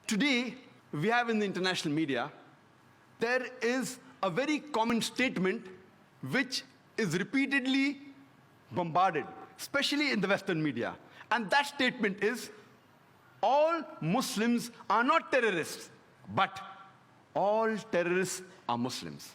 Today, we have in the international media, there is a very common statement which is repeatedly bombarded, especially in the Western media. And that statement is, all Muslims are not terrorists, but all terrorists are Muslims.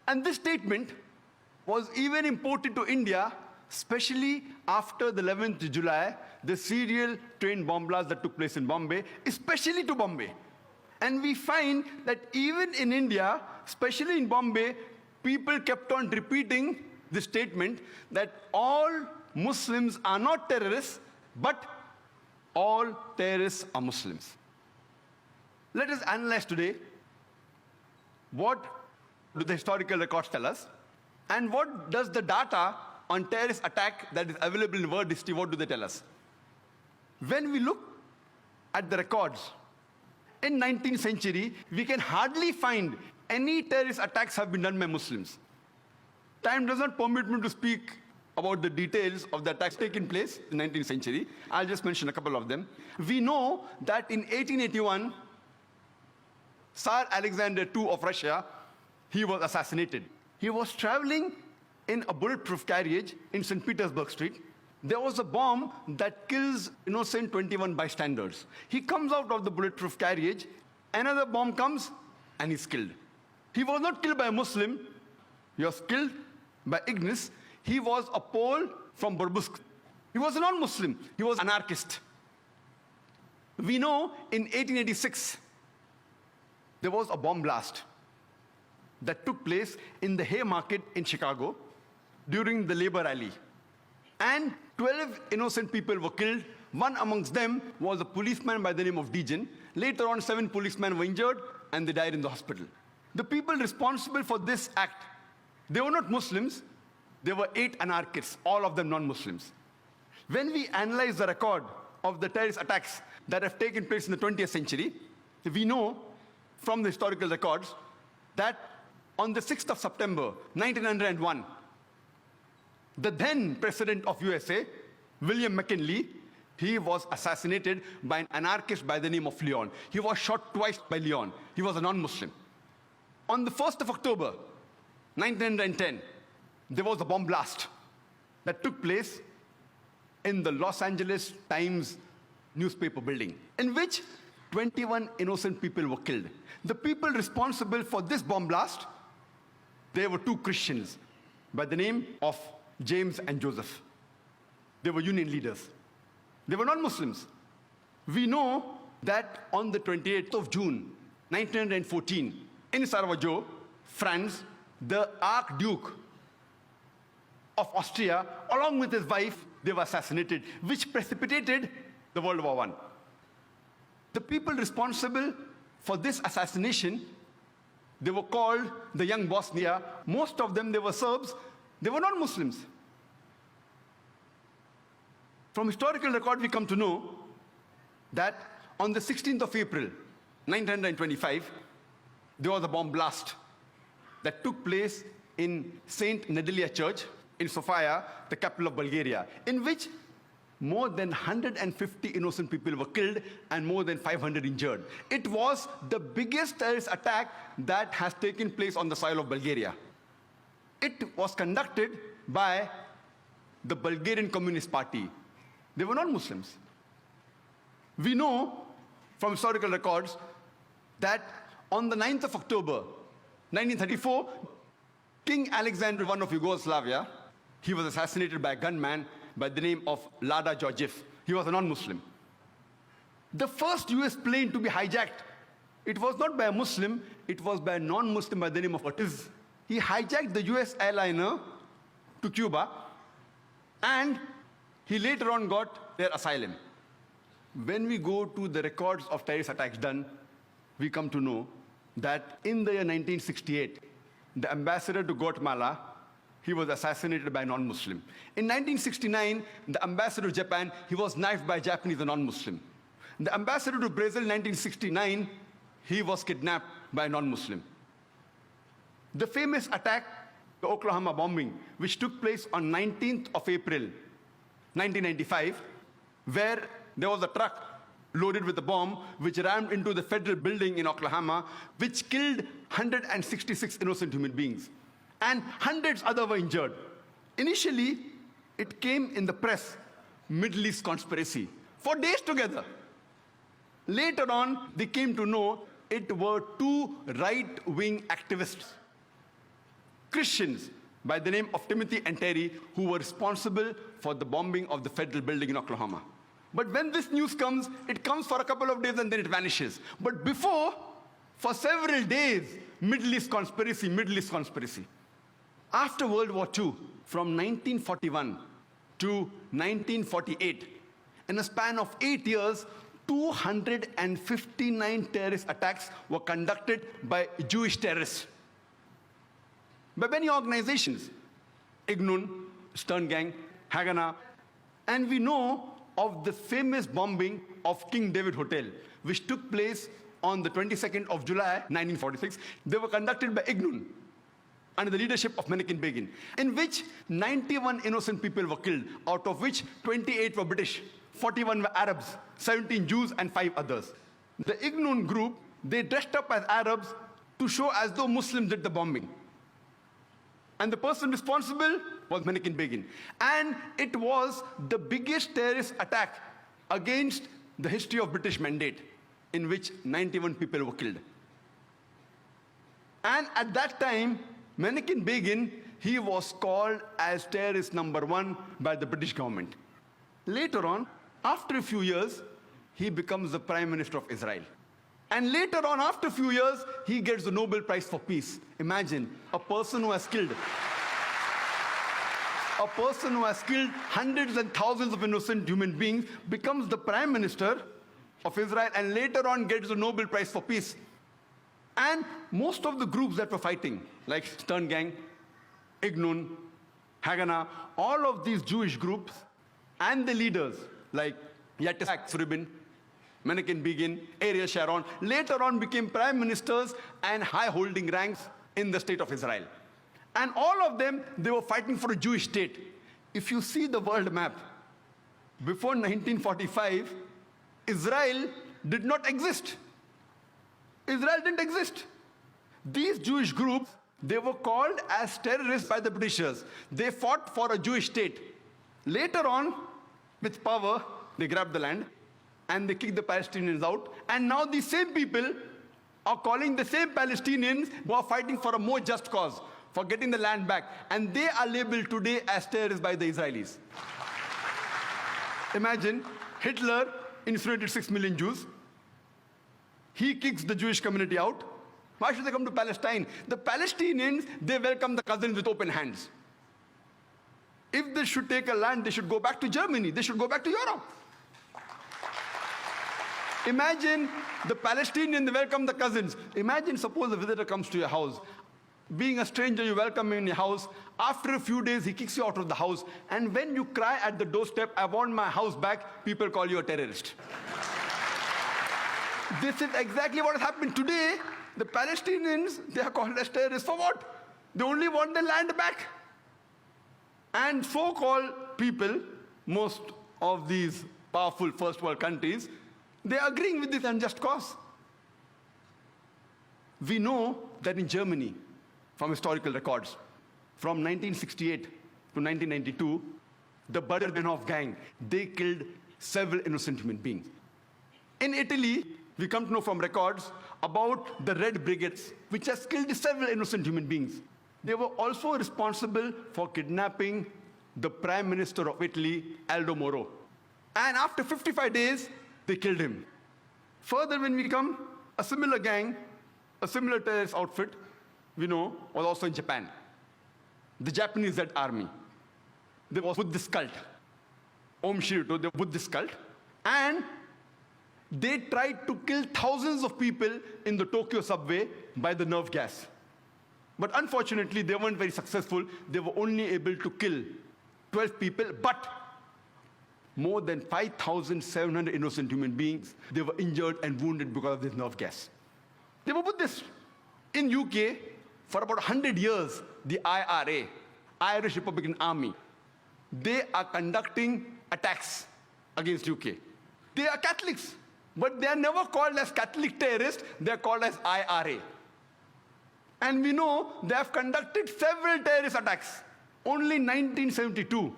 And this statement was even imported to India, especially after the 11th July, the serial train bomb blast that took place in Bombay, especially to Bombay. And we find that even in India, especially in Bombay, people kept on repeating the statement that all Muslims are not terrorists, but all terrorists are Muslims. Let us analyze today what do the historical records tell us, and what does the data on terrorist attack that is available in world history, what do they tell us? When we look at the records, in 19th century, we can hardly find any terrorist attacks have been done by Muslims. Time does not permit me to speak about the details of the attacks taking place in the 19th century. I'll just mention a couple of them. We know that in 1881, Tsar Alexander II of Russia, he was assassinated. He was traveling in a bulletproof carriage in St. Petersburg Street. There was a bomb that kills innocent 21 bystanders. He comes out of the bulletproof carriage, another bomb comes, and he's killed. He was not killed by a Muslim, he was killed by Ignis. He was a Pole from Burbusk. He was a non-Muslim, he was an anarchist. We know in 1886, there was a bomb blast that took place in the Haymarket in Chicago during the labor rally. And 12 innocent people were killed. One amongst them was a policeman by the name of Dejan. Later on, 7 policemen were injured and they died in the hospital. The people responsible for this act, they were not Muslims, they were 8 anarchists, all of them non-Muslims. When we analyze the record of the terrorist attacks that have taken place in the 20th century, we know from the historical records that on the 6th of September, 1901, the then president of USA, William McKinley, he was assassinated by an anarchist by the name of Leon. He was shot twice by Leon. He was a non-Muslim. On the 1st of October, 1910, there was a bomb blast that took place in the Los Angeles Times newspaper building, in which 21 innocent people were killed. The people responsible for this bomb blast, they were 2 Christians by the name of James and Joseph. They were union leaders. They were not Muslims. We know that on the 28th of June, 1914, in Sarajevo, France, the Archduke of Austria, along with his wife, they were assassinated, which precipitated the World War I. The people responsible for this assassination, they were called the Young Bosnia. Most of them, they were Serbs. They were not Muslims. From historical record, we come to know that on the 16th of April, 1925, there was a bomb blast that took place in St. Nedelya Church in Sofia, the capital of Bulgaria, in which more than 150 innocent people were killed and more than 500 injured. It was the biggest terrorist attack that has taken place on the soil of Bulgaria. It was conducted by the Bulgarian Communist Party. They were not Muslims. We know from historical records that on the 9th of October, 1934, King Alexander I of Yugoslavia, he was assassinated by a gunman by the name of Lada Georgiev. He was a non-Muslim. The first US plane to be hijacked, it was not by a Muslim, it was by a non-Muslim by the name of Ortiz. He hijacked the US airliner to Cuba, and he later on got their asylum. When we go to the records of terrorist attacks done, we come to know that in the year 1968, the ambassador to Guatemala, he was assassinated by a non-Muslim. In 1969, the ambassador to Japan, he was knifed by a Japanese, a non-Muslim. The ambassador to Brazil in 1969, he was kidnapped by a non-Muslim. The famous attack, the Oklahoma bombing, which took place on 19th of April, 1995, where there was a truck loaded with a bomb, which rammed into the federal building in Oklahoma, which killed 166 innocent human beings. And hundreds other were injured. Initially, it came in the press, Middle East conspiracy, for days together. Later on, they came to know it were two right-wing activists, Christians by the name of Timothy and Terry, who were responsible for the bombing of the federal building in Oklahoma. But when this news comes, it comes for a couple of days and then it vanishes. But before, for several days, Middle East conspiracy, Middle East conspiracy. After World War II, from 1941 to 1948, in a span of 8 years, 259 terrorist attacks were conducted by Jewish terrorists. By many organizations, Ignun, Stern Gang, Haganah, and we know of the famous bombing of King David Hotel, which took place on the 22nd of July, 1946. They were conducted by Ignun, under the leadership of Menachem Begin, in which 91 innocent people were killed, out of which 28 were British, 41 were Arabs, 17 Jews, and 5 others. The Ignun group, they dressed up as Arabs to show as though Muslims did the bombing. And the person responsible was Menachem Begin. And it was the biggest terrorist attack against the history of British Mandate, in which 91 people were killed. And at that time, Menachem Begin, he was called as terrorist number 1 by the British government. Later on, after a few years, he becomes the Prime Minister of Israel. And later on, after a few years, he gets the Nobel Prize for Peace. Imagine, a person who has killed hundreds and thousands of innocent human beings becomes the Prime Minister of Israel and later on gets the Nobel Prize for Peace. And most of the groups that were fighting, like Stern Gang, Ignun, Haganah, all of these Jewish groups and the leaders like Yitzhak Rabin, Menachem Begin, Ariel Sharon, later on became prime ministers and high-holding ranks in the state of Israel. And all of them, they were fighting for a Jewish state. If you see the world map, before 1945, Israel did not exist. Israel didn't exist. These Jewish groups, they were called as terrorists by the Britishers. They fought for a Jewish state. Later on, with power, they grabbed the land and they kicked the Palestinians out. And now these same people are calling the same Palestinians who are fighting for a more just cause, for getting the land back. And they are labeled today as terrorists by the Israelis. Imagine, Hitler incinerated 6 million Jews. He kicks the Jewish community out. Why should they come to Palestine? The Palestinians, they welcome the cousins with open hands. If they should take a land, they should go back to Germany. They should go back to Europe. Imagine the Palestinian, they welcome the cousins. Imagine, suppose a visitor comes to your house. Being a stranger, you welcome him in your house. After a few days, he kicks you out of the house. And when you cry at the doorstep, I want my house back, people call you a terrorist. This is exactly what has happened today. The Palestinians, they are called as terrorists. For what? They only want their land back. And so-called people, most of these powerful first world countries, they are agreeing with this unjust cause. We know that in Germany, from historical records, from 1968 to 1992, the Bader-Meinhof gang, they killed several innocent human beings. In Italy, we come to know from records about the Red Brigades, which has killed several innocent human beings. They were also responsible for kidnapping the Prime Minister of Italy, Aldo Moro. And after 55 days, they killed him. Further, when we come, a similar gang, a similar terrorist outfit, we know, was also in Japan. The Japanese Red Army. They were with this cult. Om Shirito, they were with this cult. And they tried to kill thousands of people in the Tokyo subway by the nerve gas. But unfortunately, they weren't very successful. They were only able to kill 12 people, but more than 5,700 innocent human beings, they were injured and wounded because of this nerve gas. They were with this. In UK, for about 100 years, the IRA, Irish Republican Army, they are conducting attacks against UK. They are Catholics. But they are never called as Catholic terrorists, they are called as IRA. And we know they have conducted several terrorist attacks. Only in 1972,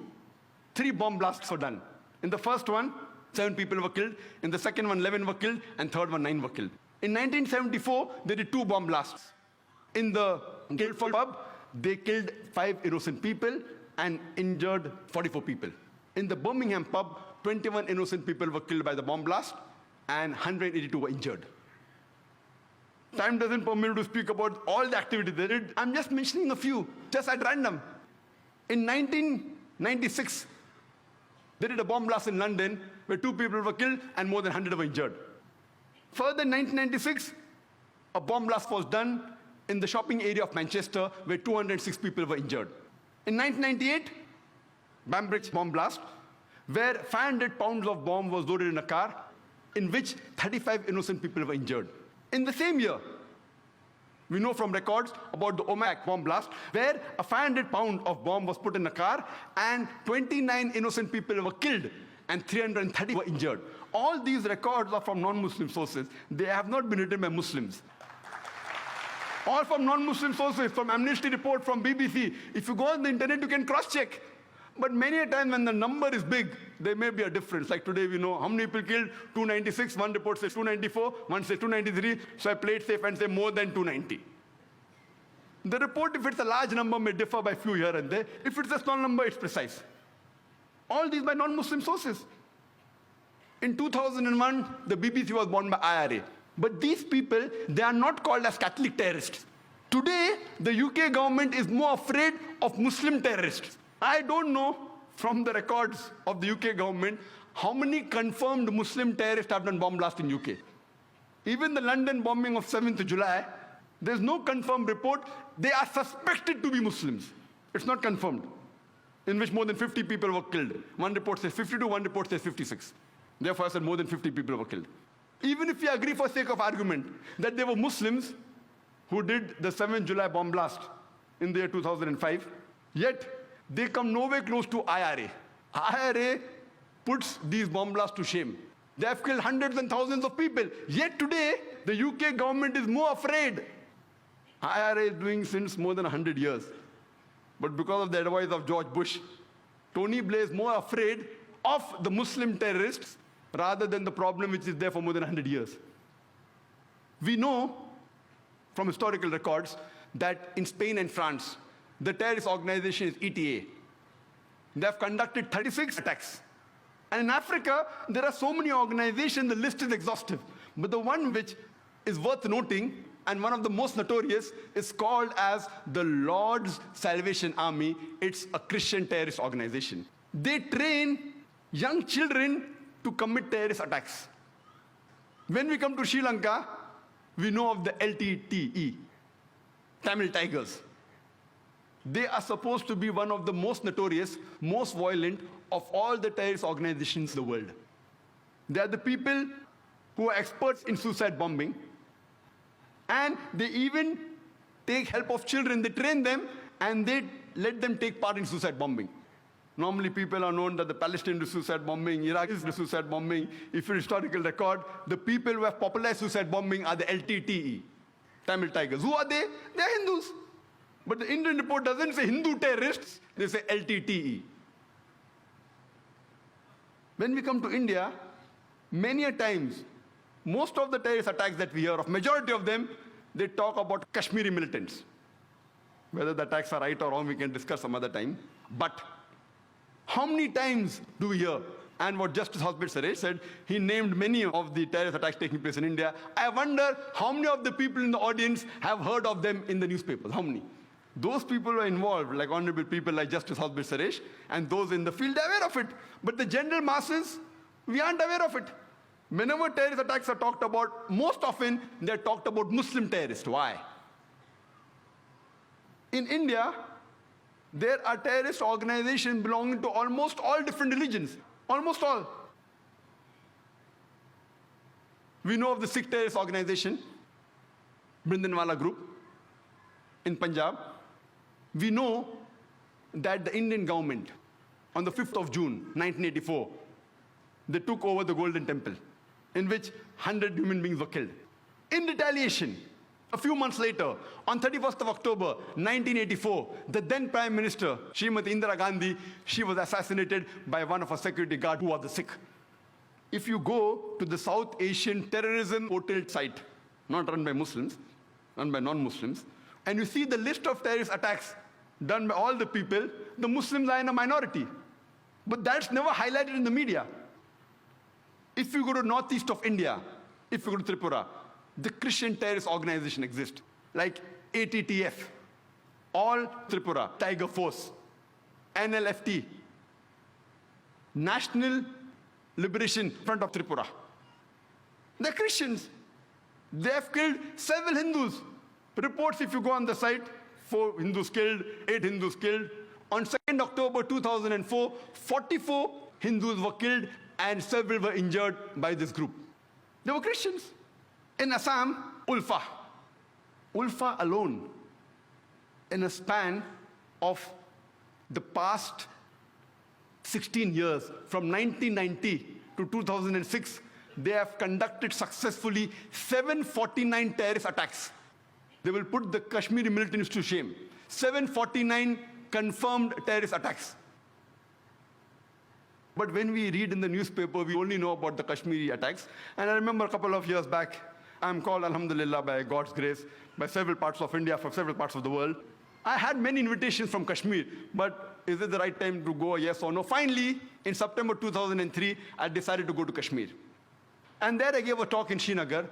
3 bomb blasts were done. In the first one, 7 people were killed. In the second one, 11 were killed. And third one, 9 were killed. In 1974, they did 2 bomb blasts. In the Guildford pub, they killed 5 innocent people and injured 44 people. In the Birmingham pub, 21 innocent people were killed by the bomb blast and 182 were injured. Time doesn't permit me to speak about all the activities they did. I'm just mentioning a few, just at random. In 1996, they did a bomb blast in London where 2 people were killed and more than 100 were injured. Further, in 1996, a bomb blast was done in the shopping area of Manchester where 206 people were injured. In 1998, Bambrick's bomb blast, where 500 pounds of bomb was loaded in a car, in which 35 innocent people were injured. In the same year, we know from records about the Omagh bomb blast, where a 500-pound of bomb was put in a car and 29 innocent people were killed and 330 were injured. All these records are from non-Muslim sources. They have not been written by Muslims. All from non-Muslim sources, from Amnesty report, from BBC. If you go on the internet, you can cross-check. But many a time when the number is big, there may be a difference. Like today, we know how many people killed, 296, one report says 294, one says 293, so I play it safe and say more than 290. The report, if it's a large number, may differ by few here and there. If it's a small number, it's precise. All these by non-Muslim sources. In 2001, the BBC was bought by IRA. But these people, they are not called as Catholic terrorists. Today, the UK government is more afraid of Muslim terrorists. I don't know from the records of the UK government how many confirmed Muslim terrorists have done bomb blasts in UK. Even the London bombing of 7th July, there's no confirmed report. They are suspected to be Muslims. It's not confirmed, in which more than 50 people were killed. One report says 52, one report says 56. Therefore, I said more than 50 people were killed. Even if we agree for sake of argument that they were Muslims who did the 7th July bomb blast in the year 2005, yet they come nowhere close to IRA. IRA puts these bomb blasts to shame. They have killed hundreds and thousands of people. Yet today, the UK government is more afraid. IRA is doing since more than 100 years. But because of the advice of George Bush, Tony Blair is more afraid of the Muslim terrorists rather than the problem which is there for more than 100 years. We know from historical records that in Spain and France, the terrorist organization is ETA. They have conducted 36 attacks. And in Africa, there are so many organizations, the list is exhaustive. But the one which is worth noting, and one of the most notorious, is called as the Lord's Salvation Army. It's a Christian terrorist organization. They train young children to commit terrorist attacks. When we come to Sri Lanka, we know of the LTTE, Tamil Tigers. They are supposed to be one of the most notorious, most violent of all the terrorist organizations in the world. They are the people who are experts in suicide bombing, and they even take help of children. They train them, and they let them take part in suicide bombing. Normally, people are known that the Palestinian do suicide bombing, Iraq is the suicide bombing. If you historical record, the people who have popularized suicide bombing are the LTTE, Tamil Tigers. Who are they? They are Hindus. But the Indian report doesn't say Hindu terrorists, they say LTTE. When we come to India, many a times, most of the terrorist attacks that we hear of, majority of them, they talk about Kashmiri militants. Whether the attacks are right or wrong, we can discuss some other time. But how many times do we hear? And what Justice Hosbir Suresh said, he named many of the terrorist attacks taking place in India. I wonder how many of the people in the audience have heard of them in the newspapers. How many? Those people who are involved, like honorable people like Justice Hosbir Suresh, and those in the field are aware of it. But the general masses, we aren't aware of it. Whenever terrorist attacks are talked about, most often they're talked about Muslim terrorists. Why? In India, there are terrorist organizations belonging to almost all different religions. Almost all. We know of the Sikh terrorist organization, Bhindranwala Group, in Punjab. We know that the Indian government, on the 5th of June, 1984, they took over the Golden Temple. in which 100 human beings were killed. In retaliation, a few months later, on 31st of October 1984, the then Prime Minister, Srimati Indira Gandhi, she was assassinated by one of her security guards who was a Sikh. If you go to the South Asian terrorism portal site, not run by Muslims, run by non-Muslims, and you see the list of terrorist attacks done by all the people, the Muslims are in a minority. But that's never highlighted in the media. If you go to northeast of India, if you go to Tripura, the Christian terrorist organization exists, like ATTF, All Tripura Tiger Force, NLFT, National Liberation Front of Tripura. They're Christians. They have killed several Hindus. Reports, if you go on the site, 4 Hindus killed, 8 Hindus killed. On 2nd October 2004, 44 Hindus were killed and several were injured by this group. They were Christians. In Assam, Ulfa. Ulfa alone, in a span of the past 16 years, from 1990 to 2006, they have conducted successfully 749 terrorist attacks. They will put the Kashmiri militants to shame. 749 confirmed terrorist attacks. But when we read in the newspaper, we only know about the Kashmiri attacks. And I remember a couple of years back, I'm called, alhamdulillah, by God's grace, by several parts of India, from several parts of the world. I had many invitations from Kashmir, but is it the right time to go, yes or no? Finally, in September 2003, I decided to go to Kashmir. And there I gave a talk in Srinagar,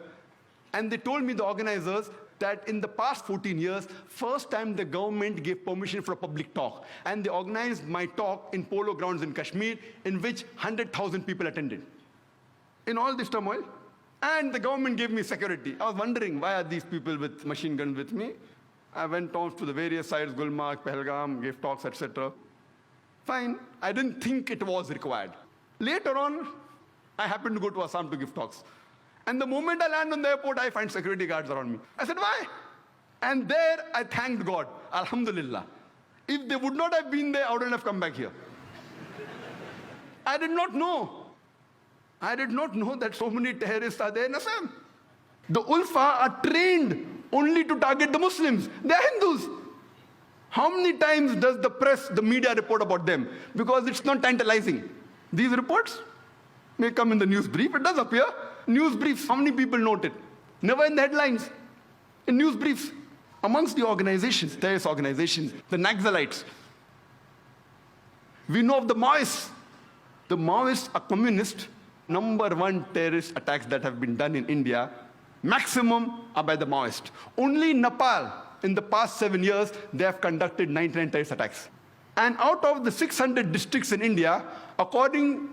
and they told me, the organizers, that in the past 14 years, first time the government gave permission for a public talk. And they organized my talk in polo grounds in Kashmir, in which 100,000 people attended. In all this turmoil, and the government gave me security. I was wondering, why are these people with machine guns with me? I went on to the various sites, Gulmarg, Pahalgam, gave talks, etc. Fine, I didn't think it was required. Later on, I happened to go to Assam to give talks. And the moment I land on the airport, I find security guards around me. I said, why? And there, I thanked God, alhamdulillah. If they would not have been there, I wouldn't have come back here. I did not know. I did not know that so many terrorists are there in Assam. The Ulfa are trained only to target the Muslims. They are Hindus. How many times does the press, the media report about them? Because it's not tantalizing. These reports may come in the news brief. It does appear. News briefs, how many people note it? Never in the headlines. In news briefs. Amongst the organizations, terrorist organizations, the Naxalites, we know of the Maoists. The Maoists are communist. #1 terrorist attacks that have been done in India, maximum are by the Maoists. Only in Nepal, in the past 7 years, they have conducted 99 terrorist attacks. And out of the 600 districts in India, according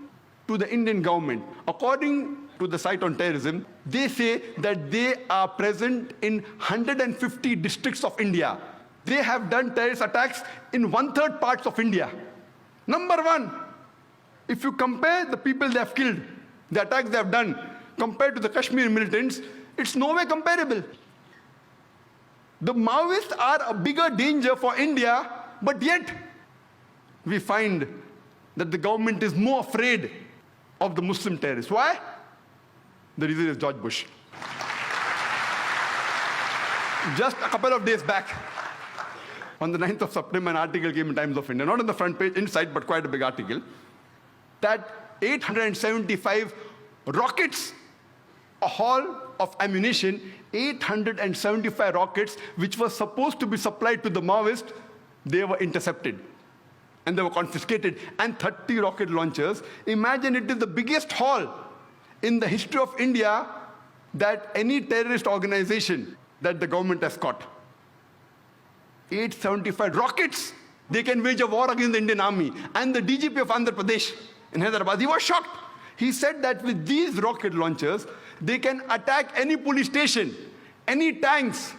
to the Indian government, according to the site on terrorism, they say that they are present in 150 districts of India. They have done terrorist attacks in 1/3 parts of India. #1, if you compare the people they have killed, the attacks they have done, compared to the Kashmir militants, it's no way comparable. The Maoists are a bigger danger for India, but yet we find that the government is more afraid of the Muslim terrorists. Why? The reason is George Bush. Just a couple of days back, on the 9th of September, an article came in Times of India, not on the front page, inside, but quite a big article, that 875 rockets, a haul of ammunition, 875 rockets, which were supposed to be supplied to the Maoists, they were intercepted. And they were confiscated, and 30 rocket launchers. Imagine, it is the biggest haul in the history of India that any terrorist organization that the government has caught. 875 rockets. They can wage a war against the Indian army. And the DGP of Andhra Pradesh in Hyderabad, he was shocked. He said that with these rocket launchers, they can attack any police station, any tanks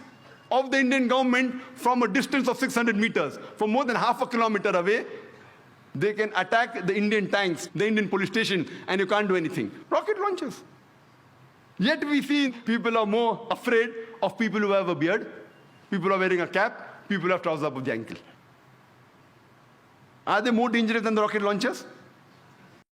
of the Indian government from a distance of 600 meters. From more than half a kilometer away, they can attack the Indian tanks, the Indian police station, and you can't do anything. Rocket launchers. Yet we see people are more afraid of people who have a beard, people who are wearing a cap, people who have trousers above the ankle. Are they more dangerous than the rocket launchers?